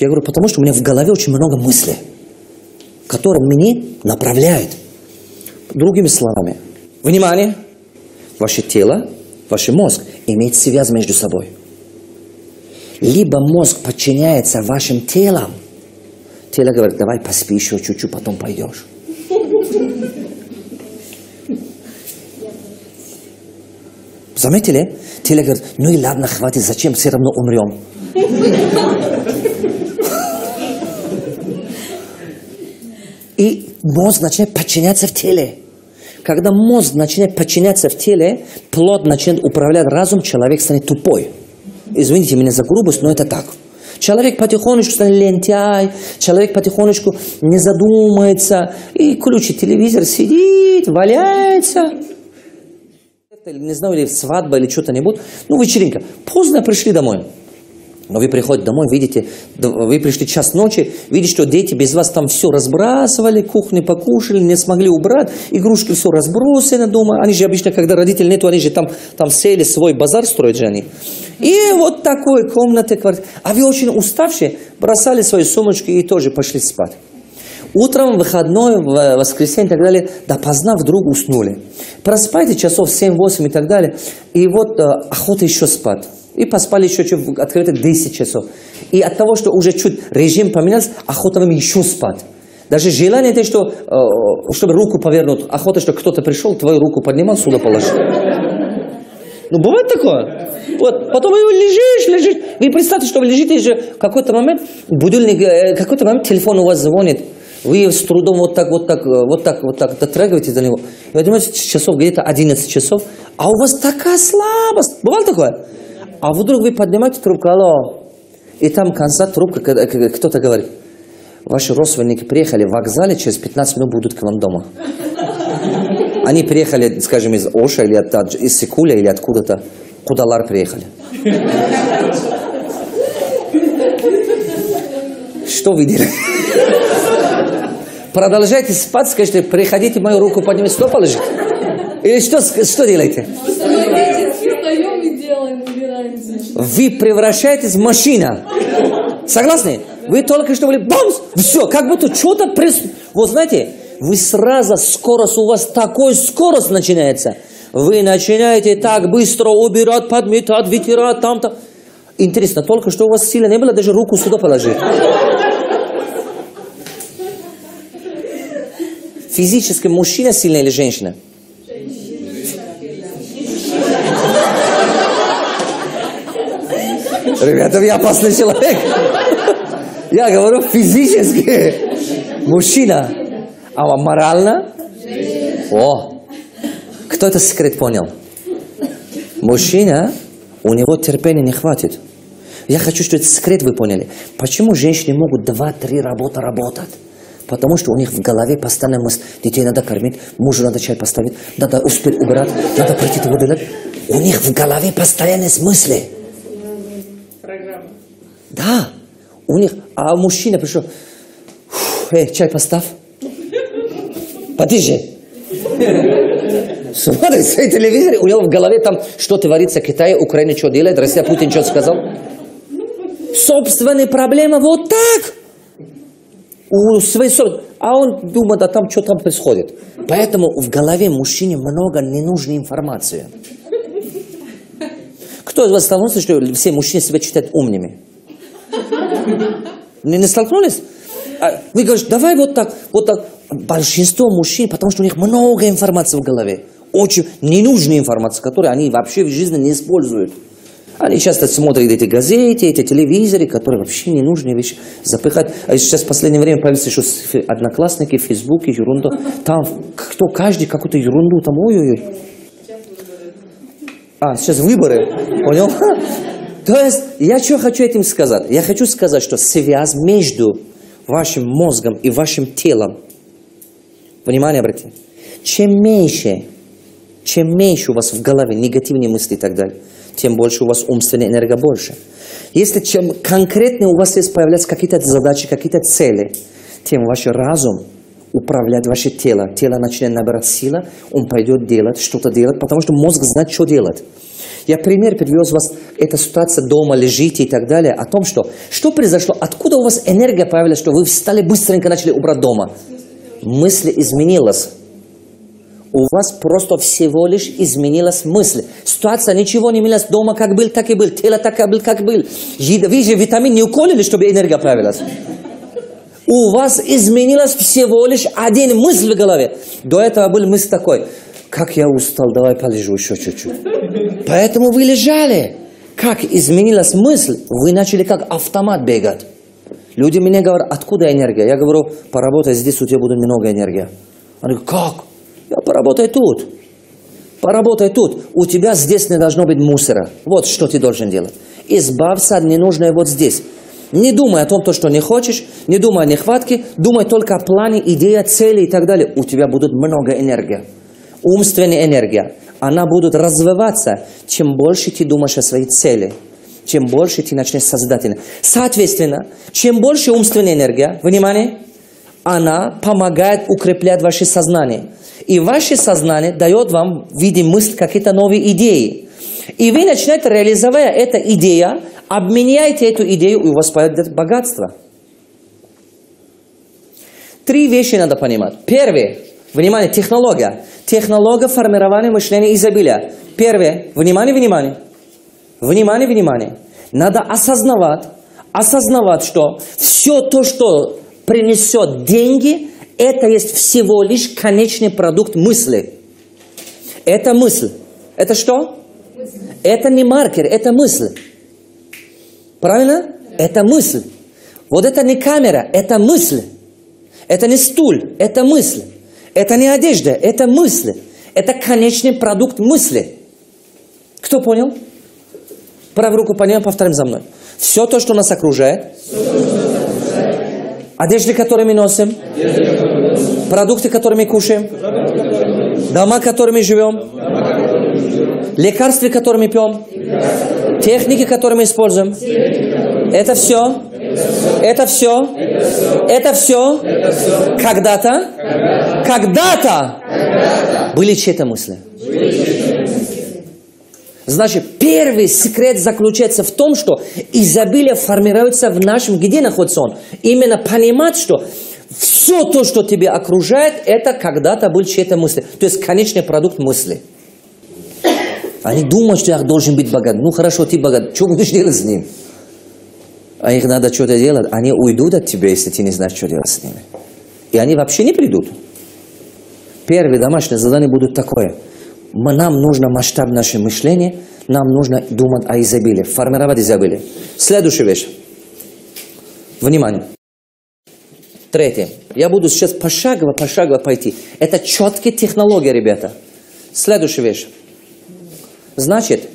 Я говорю, потому что у меня в голове очень много мыслей, которые меня направляют. Другими словами, внимание, ваше тело, ваш мозг имеет связь между собой. Либо мозг подчиняется вашим телам, тело говорит, давай поспи еще чуть-чуть, потом пойдешь. Заметили? Тело говорит, ну и ладно, хватит, зачем, все равно умрем. И мозг начинает подчиняться в теле. Когда мозг начинает подчиняться в теле, плод начинает управлять разум, человек станет тупой. Извините меня за грубость, но это так. Человек потихонечку станет лентяй, человек потихонечку не задумается, и включит телевизор, сидит, валяется. Не знаю, или свадьба, или что-то-нибудь. Ну, вечеринка. Поздно пришли домой. Но вы приходите домой, видите, вы пришли час ночи, видите, что дети без вас там все разбрасывали, кухню покушали, не смогли убрать, игрушки все разбросаны дома. Они же обычно, когда родителей нету, они же там сели свой базар строят же они. И вот такой комнаты, квартиры. А вы очень уставшие, бросали свои сумочки и тоже пошли спать. Утром, выходной, в воскресенье и так далее, допоздна вдруг уснули. Проспайте часов 7-8 и так далее, и вот охота еще спать. И поспали еще чуть открыто 10 часов. И от того, что уже чуть режим поменялся, охота вам еще спать. Даже желание, это, что, чтобы руку повернуть, охота, что кто-то пришел, твою руку поднимал, сюда положил. Ну, бывает такое. Вот, потом вы лежишь. Вы представьте, что вы лежите, и же в какой-то момент будильник, какой-то момент телефон у вас звонит. Вы с трудом вот так дотрагиваетесь до него. И вы думаете, часов где-то 11 часов, а у вас такая слабость. Бывало такое? А вдруг вы поднимаете трубку, алло, и там конца трубка, кто-то говорит, ваши родственники приехали в вокзале, через 15 минут будут к вам дома. Они приехали, скажем, из Оша, или из Сикуля, или откуда-то. Кудалар приехали. Что вы делаете? Продолжайте спать, скажите, приходите, мою руку поднимите, что положите? Или что делаете? Вы превращаетесь в машину. Согласны? Вы только что были бамс, все, как будто что-то Вот знаете, вы сразу скорость, у вас такой скорость начинается. Вы начинаете так быстро убирать, подметать, вытирать, там-то. Интересно, только что у вас силы не было, даже руку сюда положить. Физически мужчина сильный или женщина? Ребята, я опасный человек. Я говорю физически. Мужчина. А морально? О! Кто этот секрет понял? Мужчина, у него терпения не хватит. Я хочу, чтобы этот секрет вы поняли. Почему женщины могут 2-3 работы работать? Потому что у них в голове постоянно мысль, детей надо кормить, мужу надо чай поставить, надо успеть убирать, надо пройти воду дать. У них в голове постоянные мысли. Программа. Да. У них, а мужчина пришел, чай поставь. Потише. Смотри, свой телевизор, у него в голове там, что творится в Китае, Украина что делает, Россия, Путин что сказал. Собственные проблемы вот так. А он думает, а там что там происходит. Поэтому в голове мужчине много ненужной информации. Кто из вас столкнулся, что все мужчины себя считают умными? Не столкнулись? Вы говорите, давай вот так. Большинство мужчин, потому что у них много информации в голове. Очень ненужной информации, которую они вообще в жизни не используют. Они часто смотрят эти газеты, эти телевизоры, которые вообще ненужные вещи запихать. А сейчас в последнее время появились еще одноклассники, в Фейсбуке, ерунда. Там каждый какую-то ерунду, там ой-ой-ой. Сейчас выборы, понял? То есть, я что хочу этим сказать? Я хочу сказать, что связь между вашим мозгом и вашим телом, внимание обратите, чем меньше у вас в голове негативные мысли и так далее, тем больше у вас умственная энергия больше. Если чем конкретнее у вас есть появляются какие-то задачи, какие-то цели, тем ваш разум управлять ваше тело. Тело начинает набирать силу, он пойдет делать, что-то делать, потому что мозг знает, что делать. Я пример привез вас, эта ситуация дома, лежите и так далее, о том, что произошло, откуда у вас энергия появилась, что вы встали быстренько начали убрать дома. Мысль изменилась. У вас просто всего лишь изменилась мысль. Ситуация ничего не менялась. Дома как был, так и был. Тело так и был, как был. Вы же витамин не уколили, чтобы энергия появилась. У вас изменилась всего лишь один мысль в голове. До этого был мысль такой: как я устал, давай полежу еще чуть-чуть. Поэтому вы лежали. Как изменилась мысль, вы начали как автомат бегать. Люди мне говорят: откуда энергия? Я говорю: поработай здесь, у тебя будет много энергии. Они говорят: как? Я поработай тут. Поработай тут. У тебя здесь не должно быть мусора. Вот что ты должен делать. Избавься от ненужного вот здесь. Не думай о том, что не хочешь, не думай о нехватке, думай только о плане, идее, цели и так далее. У тебя будет много энергии. Умственная энергия. Она будет развиваться, чем больше ты думаешь о своей цели, чем больше ты начнешь создательно. Соответственно, чем больше умственная энергия, внимание, она помогает укреплять ваше сознание. И ваше сознание дает вам в виде мысли какие-то новые идеи. И вы начинаете, реализовывая эту идею, обменяете эту идею, и у вас появится богатство. 3 вещи надо понимать. Первое, внимание, технология. Технология формирования мышления изобилия. Первое, внимание, внимание. Внимание, внимание. Надо осознавать, что все то, что принесет деньги, это есть всего лишь конечный продукт мысли. Это мысль. Это что? Это не маркер, это мысль. Правильно? Это мысль. Вот это не камера, это мысль. Это не стул, это мысль. Это не одежда, это мысль. Это конечный продукт мысли. Кто понял? Правую руку поднимаем, повторим за мной. Все то, что нас окружает. Одежды, которые мы носим. Продукты, которые мы кушаем. Дома, которыми живем. Лекарства, которые мы пьем. Техники, которые мы используем. Это все. Это все. Это все. Когда-то были чьи-то мысли. Значит, первый секрет заключается в том, что изобилие формируется в нашем... Где находится он? Именно понимать, что все то, что тебя окружает, это когда-то были чьи-то мысли. То есть конечный продукт мысли. Они думают, что я должен быть богат. Ну хорошо, ты богат. Что будешь делать с ним? А их надо что-то делать. Они уйдут от тебя, если ты не знаешь, что делать с ними. И они вообще не придут. Первые домашние задания будут такое. Нам нужно масштаб нашего мышления, нам нужно думать о изобилии, формировать изобилие. Следующая вещь. Внимание. Третье. Я буду сейчас пошагово пойти. Это четкие технологии, ребята. Следующая вещь. Значит,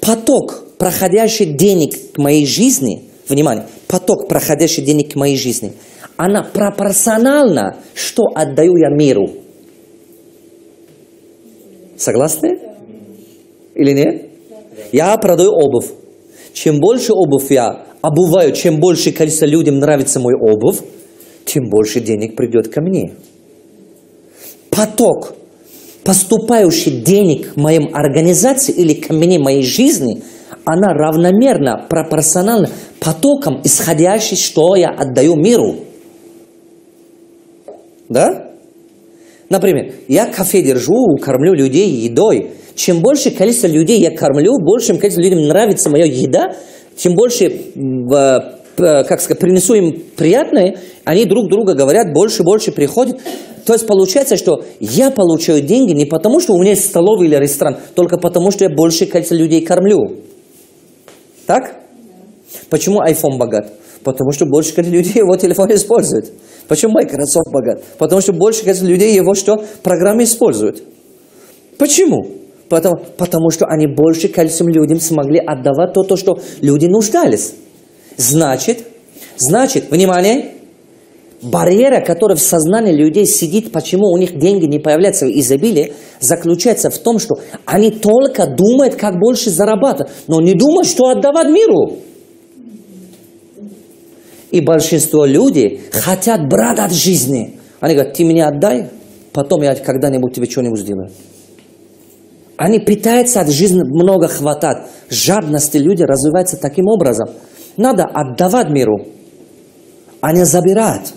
поток проходящих денег к моей жизни, внимание, поток проходящих денег к моей жизни, она пропорциональна, что отдаю я миру. Согласны? Или нет? Я продаю обувь. Чем больше обувь я обуваю, чем больше количество людям нравится мой обувь, тем больше денег придет ко мне. Поток поступающих денег к моим организациям или ко мне, моей жизни, она равномерно, пропорциональна потокам, исходящим, что я отдаю миру. Да? Например, я кафе держу, кормлю людей едой. Чем больше количество людей я кормлю, большим количеством людям нравится моя еда, чем больше, как сказать, принесу им приятное, они друг друга говорят, больше приходят. То есть получается, что я получаю деньги не потому, что у меня есть столовый или ресторан, только потому, что я большее количество людей кормлю. Так? Почему iPhone богат? Потому что больше количество людей его телефон использует. Почему Microsoft богат? Потому что больше количество людей его что? Программы используют. Почему? Потому что они больше количеством людям смогли отдавать то, что люди нуждались. Значит, внимание, барьера, которая в сознании людей сидит, почему у них деньги не появляются в изобилии, заключается в том, что они только думают, как больше зарабатывать, но не думают, что отдавать миру. И большинство людей хотят брать от жизни. Они говорят, ты мне отдай, потом я когда-нибудь тебе что-нибудь сделаю. Они пытаются от жизни много хватать. Жадности люди развиваются таким образом. Надо отдавать миру, а не забирать.